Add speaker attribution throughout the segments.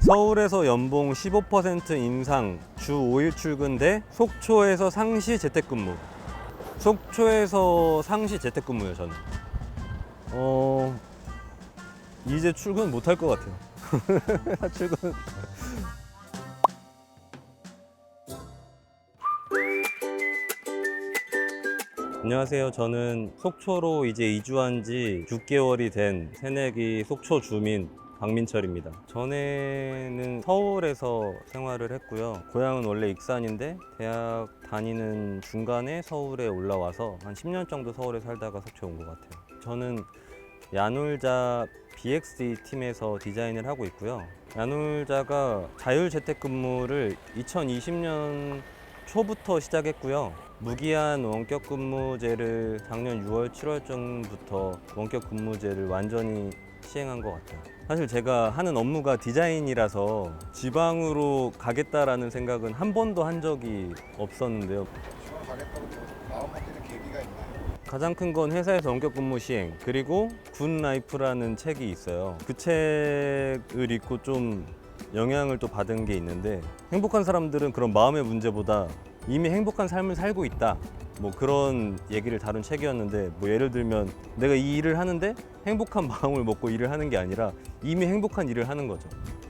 Speaker 1: 서울에서 연봉 15% 인상, 주 5일 출근 대 속초에서 상시 재택근무. 속초에서 상시 재택근무요, 저는. 이제 출근 못 할 것 같아요. 출근. 안녕하세요. 저는 속초로 이제 이주한 지 6개월이 된 새내기 속초 주민 박민철입니다. 전에는 서울에서 생활을 했고요. 고향은 원래 익산인데 대학 다니는 중간에 서울에 올라와서 한 10년 정도 서울에 살다가 속초에 온 것 같아요. 저는 야놀자 BXE 팀에서 디자인을 하고 있고요. 야놀자가 자율재택근무를 2020년 초부터 시작했고요. 무기한 원격 근무제를 작년 6월, 7월 전부터 원격 근무제를 완전히 시행한 것 같아요. 사실 제가 하는 업무가 디자인이라서 지방으로 가겠다라는 생각은 한 번도 한 적이 없었는데요.
Speaker 2: 지방 가겠다고 마음 먹히는 계기가 있나요?
Speaker 1: 가장 큰 건 회사에서 원격 근무 시행, 그리고 굿 라이프라는 책이 있어요. 그 책을 읽고 좀 영향을 또 받은 게 있는데, 행복한 사람들은 그런 마음의 문제보다 이미 행복한 삶을 살고 있다, 뭐 그런 얘기를 다룬 책이었는데, 뭐 예를 들면 내가 이 일을 하는데 행복한 마음을 먹고 일을 하는 게 아니라 이미 행복한 일을 하는 거죠.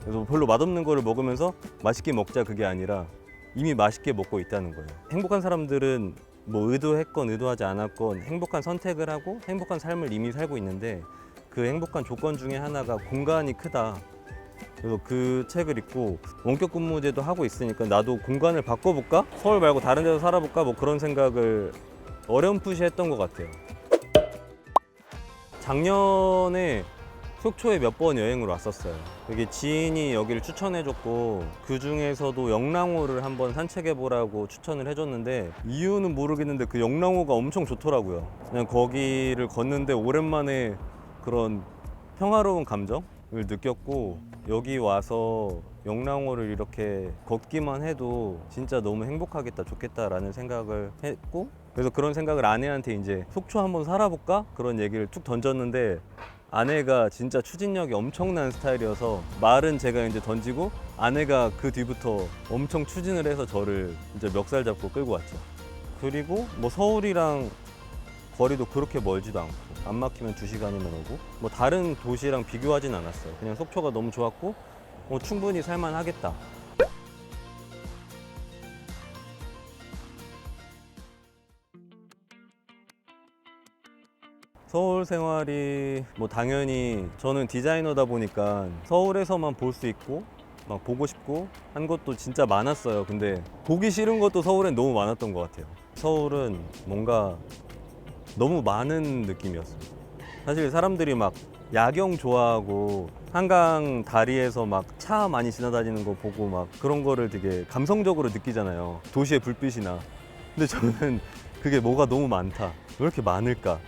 Speaker 1: 그래서 별로 맛없는 거를 먹으면서 맛있게 먹자, 그게 아니라 이미 맛있게 먹고 있다는 거예요. 행복한 사람들은 뭐 의도했건 의도하지 않았건 행복한 선택을 하고 행복한 삶을 이미 살고 있는데, 그 행복한 조건 중에 하나가 공간이 크다. 그래서 그 책을 읽고 원격 근무제도 하고 있으니까 나도 공간을 바꿔볼까? 서울 말고 다른 데서 살아볼까? 뭐 그런 생각을 어렴풋이 했던 것 같아요. 작년에 속초에 몇 번 여행을 왔었어요. 여기 지인이 여기를 추천해줬고, 그 중에서도 영랑호를 한번 산책해보라고 추천을 해줬는데, 이유는 모르겠는데 그 영랑호가 엄청 좋더라고요. 그냥 거기를 걷는데 오랜만에 그런 평화로운 감정을 느꼈고, 여기 와서 영랑호를 이렇게 걷기만 해도 진짜 너무 행복하겠다, 좋겠다라는 생각을 했고, 그래서 그런 생각을 아내한테 이제 속초 한번 살아볼까? 그런 얘기를 툭 던졌는데, 아내가 진짜 추진력이 엄청난 스타일이어서 말은 제가 이제 던지고 아내가 그 뒤부터 엄청 추진을 해서 저를 이제 멱살 잡고 끌고 왔죠. 그리고 뭐 서울이랑 거리도 그렇게 멀지도 않고, 안 막히면 2시간이면 오고, 뭐 다른 도시랑 비교하진 않았어요. 그냥 속초가 너무 좋았고, 충분히 살만하겠다. 서울 생활이 뭐 당연히 저는 디자이너다 보니까 서울에서만 볼 수 있고 막 보고 싶고 한 것도 진짜 많았어요. 근데 보기 싫은 것도 서울엔 너무 많았던 것 같아요. 서울은 뭔가 너무 많은 느낌이었어요. 사실 사람들이 막 야경 좋아하고 한강 다리에서 막 차 많이 지나다니는 거 보고 막 그런 거를 되게 감성적으로 느끼잖아요. 도시의 불빛이나. 근데 저는 그게 뭐가 너무 많다, 왜 이렇게 많을까,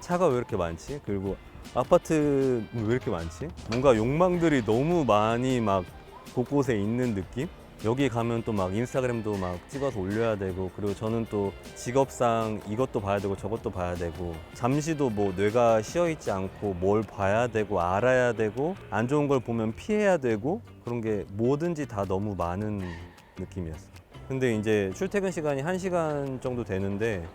Speaker 1: 차가 왜 이렇게 많지? 그리고 아파트는 왜 이렇게 많지? 뭔가 욕망들이 너무 많이 막 곳곳에 있는 느낌? 여기 가면 또 막 인스타그램도 막 찍어서 올려야 되고, 그리고 저는 또 직업상 이것도 봐야 되고 저것도 봐야 되고, 잠시도 뭐 뇌가 쉬어있지 않고 뭘 봐야 되고 알아야 되고, 안 좋은 걸 보면 피해야 되고, 그런 게 뭐든지 다 너무 많은 느낌이었어요. 근데 이제 출퇴근 시간이 1시간 정도 되는데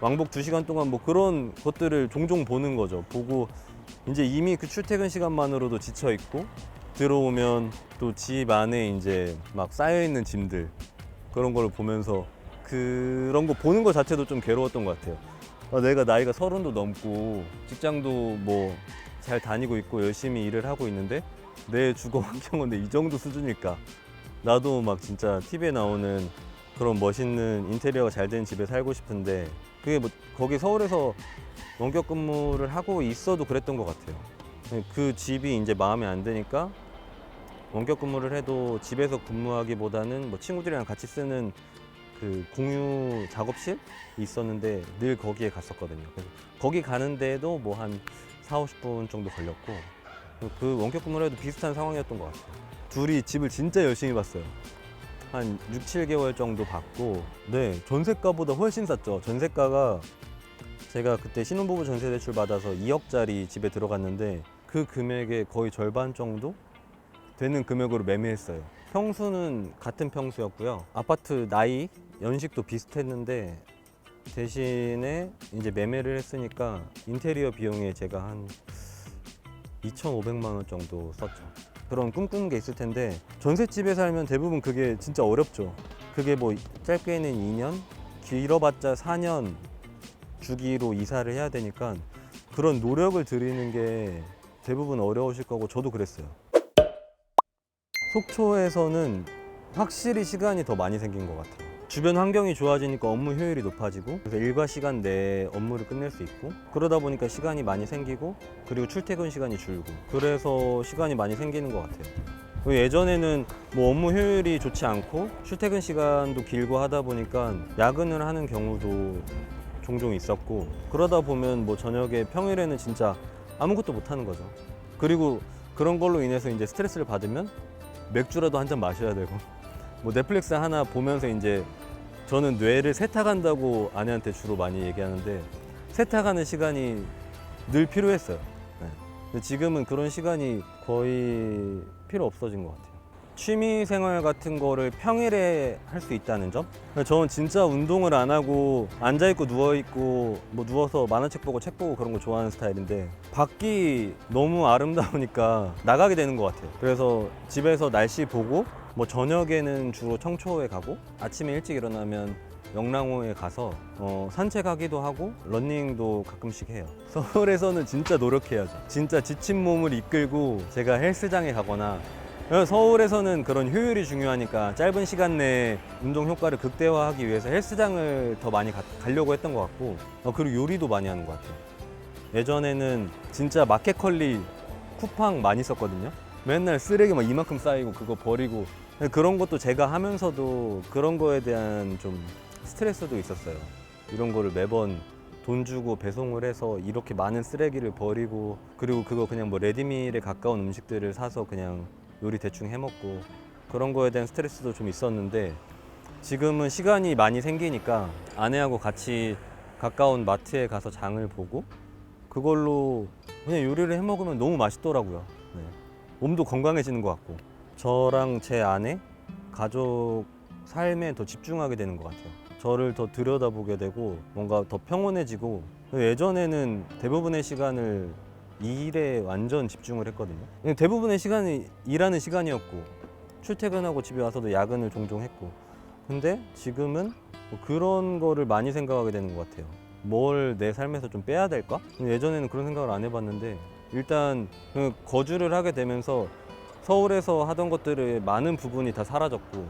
Speaker 1: 왕복 2시간 동안 뭐 그런 것들을 종종 보는 거죠. 보고 이제 이미 그 출퇴근 시간만으로도 지쳐 있고, 들어오면 또 집 안에 이제 막 쌓여 있는 짐들, 그런 걸 보면서 그런 거 보는 거 자체도 좀 괴로웠던 것 같아요. 내가 나이가 30도 넘고 직장도 뭐 잘 다니고 있고 열심히 일을 하고 있는데 내 주거 환경은 이 정도 수준일까? 나도 막 진짜 TV에 나오는 그런 멋있는 인테리어가 잘 된 집에 살고 싶은데, 그게 뭐 거기 서울에서 원격 근무를 하고 있어도 그랬던 것 같아요. 그 집이 이제 마음에 안 드니까 원격 근무를 해도 집에서 근무하기보다는 뭐 친구들이랑 같이 쓰는 그 공유 작업실이 있었는데 늘 거기에 갔었거든요. 그래서 거기 가는 데에도 뭐 한 40-50분 정도 걸렸고, 그 원격 근무를 해도 비슷한 상황이었던 것 같아요. 둘이 집을 진짜 열심히 봤어요. 한 6-7개월 정도 받고, 네, 전세가보다 훨씬 쌌죠. 전세가가 제가 그때 신혼부부 전세대출 받아서 2억짜리 집에 들어갔는데 그 금액의 거의 절반 정도? 되는 금액으로 매매했어요. 평수는 같은 평수였고요. 아파트 나이, 연식도 비슷했는데 대신에 이제 매매를 했으니까 인테리어 비용에 제가 한 2,500만 원 정도 썼죠. 그런 꿈꾸는 게 있을 텐데 전셋집에 살면 대부분 그게 진짜 어렵죠. 그게 뭐 짧게는 2년, 길어봤자 4년 주기로 이사를 해야 되니까 그런 노력을 들이는 게 대부분 어려우실 거고 저도 그랬어요. 속초에서는 확실히 시간이 더 많이 생긴 것 같아요. 주변 환경이 좋아지니까 업무 효율이 높아지고 그래서 일과 시간 내에 업무를 끝낼 수 있고 그러다 보니까 시간이 많이 생기고 그리고 출퇴근 시간이 줄고 그래서 시간이 많이 생기는 것 같아요. 예전에는 뭐 업무 효율이 좋지 않고 출퇴근 시간도 길고 하다 보니까 야근을 하는 경우도 종종 있었고 그러다 보면 뭐 저녁에 평일에는 진짜 아무것도 못 하는 거죠. 그리고 그런 걸로 인해서 이제 스트레스를 받으면 맥주라도 한 잔 마셔야 되고 뭐 넷플릭스 하나 보면서 이제 저는 뇌를 세탁한다고 아내한테 주로 많이 얘기하는데 세탁하는 시간이 늘 필요했어요. 네. 근데 지금은 그런 시간이 거의 필요 없어진 것 같아요. 취미 생활 같은 거를 평일에 할 수 있다는 점? 저는 진짜 운동을 안 하고 앉아있고 누워있고 뭐 누워서 만화책 보고 책 보고 그런 거 좋아하는 스타일인데 밖이 너무 아름다우니까 나가게 되는 것 같아요. 그래서 집에서 날씨 보고 뭐 저녁에는 주로 청초에 가고 아침에 일찍 일어나면 영랑호에 가서 산책하기도 하고 러닝도 가끔씩 해요. 서울에서는 진짜 노력해야죠. 진짜 지친 몸을 이끌고 제가 헬스장에 가거나 서울에서는 그런 효율이 중요하니까 짧은 시간 내에 운동 효과를 극대화하기 위해서 헬스장을 더 많이 가려고 했던 것 같고 그리고 요리도 많이 하는 것 같아요. 예전에는 진짜 마켓컬리 쿠팡 많이 썼거든요. 맨날 쓰레기 막 이만큼 쌓이고 그거 버리고 그런 것도 제가 하면서도 그런 거에 대한 좀 스트레스도 있었어요. 이런 거를 매번 돈 주고 배송을 해서 이렇게 많은 쓰레기를 버리고 그리고 그거 그냥 뭐 레디밀에 가까운 음식들을 사서 그냥 요리 대충 해먹고 그런 거에 대한 스트레스도 좀 있었는데 지금은 시간이 많이 생기니까 아내하고 같이 가까운 마트에 가서 장을 보고 그걸로 그냥 요리를 해먹으면 너무 맛있더라고요. 네. 몸도 건강해지는 것 같고 저랑 제 아내, 가족 삶에 더 집중하게 되는 것 같아요. 저를 더 들여다보게 되고 뭔가 더 평온해지고 예전에는 대부분의 시간을 일에 완전 집중을 했거든요. 대부분의 시간이 일하는 시간이었고 출퇴근하고 집에 와서도 야근을 종종 했고 근데 지금은 뭐 그런 거를 많이 생각하게 되는 것 같아요. 뭘 내 삶에서 좀 빼야 될까? 예전에는 그런 생각을 안 해봤는데 일단 거주를 하게 되면서 서울에서 하던 것들의 많은 부분이 다 사라졌고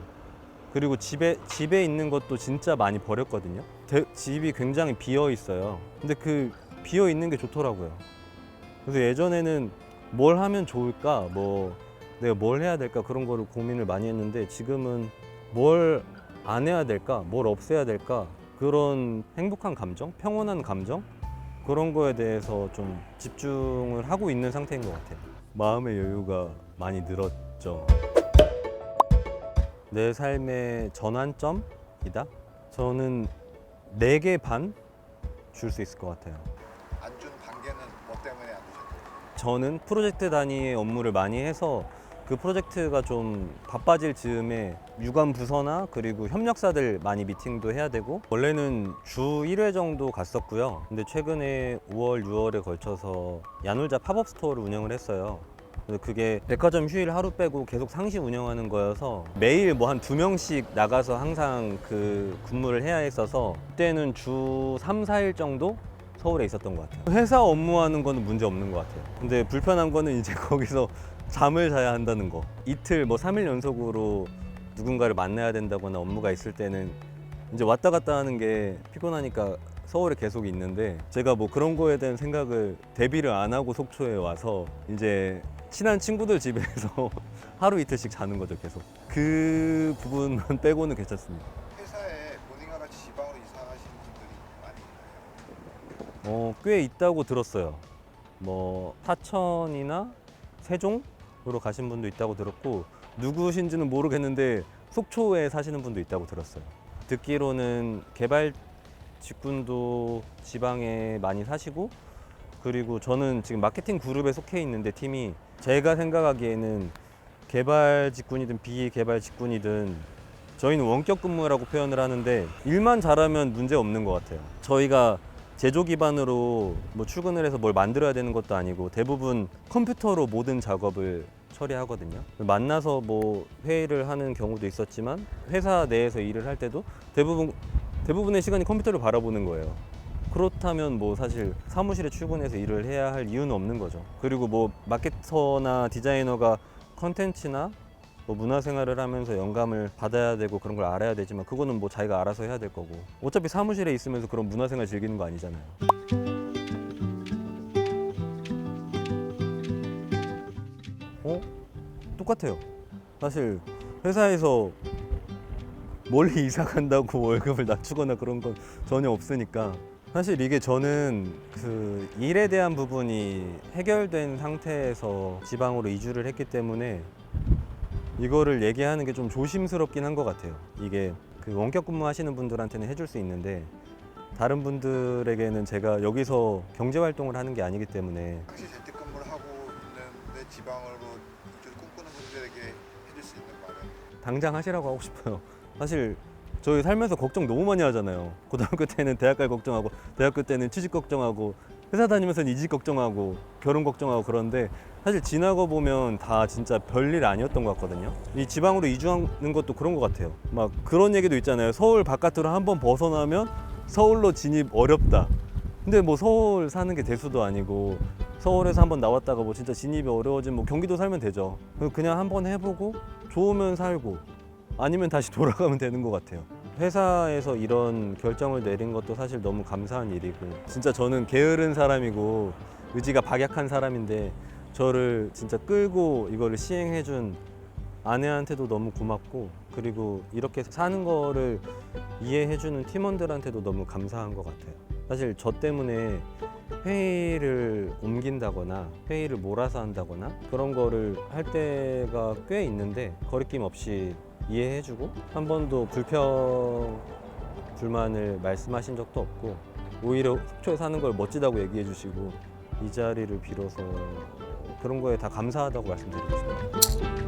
Speaker 1: 그리고 집에 있는 것도 진짜 많이 버렸거든요. 집이 굉장히 비어 있어요. 근데 그 비어 있는 게 좋더라고요. 그래서 예전에는 뭘 하면 좋을까, 뭐 내가 뭘 해야 될까 그런 거를 고민을 많이 했는데 지금은 뭘 안 해야 될까, 뭘 없애야 될까 그런 행복한 감정, 평온한 감정 그런 거에 대해서 좀 집중을 하고 있는 상태인 것 같아요. 마음의 여유가 많이 늘었죠. 내 삶의 전환점이다? 저는 4개 반 줄 수 있을 것 같아요.
Speaker 2: 안 준 관계는 뭐 때문에 안 주셨어요?
Speaker 1: 저는 프로젝트 단위의 업무를 많이 해서 그 프로젝트가 좀 바빠질 즈음에 유관 부서나 그리고 협력사들 많이 미팅도 해야 되고 원래는 주 1회 정도 갔었고요. 근데 최근에 5월, 6월에 걸쳐서 야놀자 팝업 스토어를 운영을 했어요. 그래서 그게 백화점 휴일 하루 빼고 계속 상시 운영하는 거여서 매일 뭐 한 2명씩 나가서 항상 그 근무를 해야 했어서 그때는 주 3, 4일 정도 서울에 있었던 것 같아요. 회사 업무하는 거는 문제 없는 것 같아요. 근데 불편한 거는 이제 거기서 잠을 자야 한다는 거. 이틀 뭐 3일 연속으로 누군가를 만나야 된다거나 업무가 있을 때는 이제 왔다 갔다 하는 게 피곤하니까 서울에 계속 있는데 제가 뭐 그런 거에 대한 생각을 대비를 안 하고 속초에 와서 이제 친한 친구들 집에서 하루 이틀씩 자는 거죠, 계속. 그 부분만 빼고는 괜찮습니다.
Speaker 2: 회사에 본인과 같이 지방으로 이사하신 분들이 많이 있나요?
Speaker 1: 꽤 있다고 들었어요. 뭐 사천이나 세종으로 가신 분도 있다고 들었고 누구신지는 모르겠는데 속초에 사시는 분도 있다고 들었어요. 듣기로는 개발 직군도 지방에 많이 사시고 그리고 저는 지금 마케팅 그룹에 속해 있는데 팀이 제가 생각하기에는 개발 직군이든 비개발 직군이든 저희는 원격 근무라고 표현을 하는데 일만 잘하면 문제 없는 것 같아요. 저희가 제조 기반으로 뭐 출근을 해서 뭘 만들어야 되는 것도 아니고 대부분 컴퓨터로 모든 작업을 처리하거든요. 만나서 뭐 회의를 하는 경우도 있었지만 회사 내에서 일을 할 때도 대부분의 시간이 컴퓨터를 바라보는 거예요. 그렇다면 뭐 사실 사무실에 출근해서 일을 해야 할 이유는 없는 거죠. 그리고 뭐 마케터나 디자이너가 컨텐츠나 뭐 문화생활을 하면서 영감을 받아야 되고 그런 걸 알아야 되지만 그거는 뭐 자기가 알아서 해야 될 거고 어차피 사무실에 있으면서 그런 문화생활 즐기는 거 아니잖아요. 똑같아요. 사실 회사에서 멀리 이사 간다고 월급을 낮추거나 그런 건 전혀 없으니까 사실 이게 저는 그 일에 대한 부분이 해결된 상태에서 지방으로 이주를 했기 때문에 이거를 얘기하는 게 좀 조심스럽긴 한 것 같아요. 이게 그 원격 근무하시는 분들한테는 해줄 수 있는데 다른 분들에게는 제가 여기서 경제 활동을 하는 게 아니기 때문에
Speaker 2: 당시 재택근무를 하고 있는데 지방으로 이주를 꿈꾸는 분들에게 해줄 수 있는 말은
Speaker 1: 당장 하시라고 하고 싶어요. 사실 저희 살면서 걱정 너무 많이 하잖아요. 고등학교 때는 대학 갈 걱정하고 대학교 때는 취직 걱정하고 회사 다니면서는 이직 걱정하고 결혼 걱정하고 그런데 사실 지나고 보면 다 진짜 별일 아니었던 것 같거든요. 이 지방으로 이주하는 것도 그런 것 같아요. 막 그런 얘기도 있잖아요. 서울 바깥으로 한번 벗어나면 서울로 진입 어렵다. 근데 뭐 서울 사는 게 대수도 아니고 서울에서 한번 나왔다가 뭐 진짜 진입이 어려워지면 뭐 경기도 살면 되죠. 그냥 한번 해보고 좋으면 살고 아니면 다시 돌아가면 되는 것 같아요. 회사에서 이런 결정을 내린 것도 사실 너무 감사한 일이고 진짜 저는 게으른 사람이고 의지가 박약한 사람인데 저를 진짜 끌고 이거를 시행해준 아내한테도 너무 고맙고 그리고 이렇게 사는 거를 이해해주는 팀원들한테도 너무 감사한 것 같아요. 사실 저 때문에 회의를 옮긴다거나 회의를 몰아서 한다거나 그런 거를 할 때가 꽤 있는데 거리낌 없이 이해해주고 한 번도 불만을 말씀하신 적도 없고 오히려 속초에 사는 걸 멋지다고 얘기해주시고 이 자리를 빌어서 그런 거에 다 감사하다고 말씀드리고 싶어요.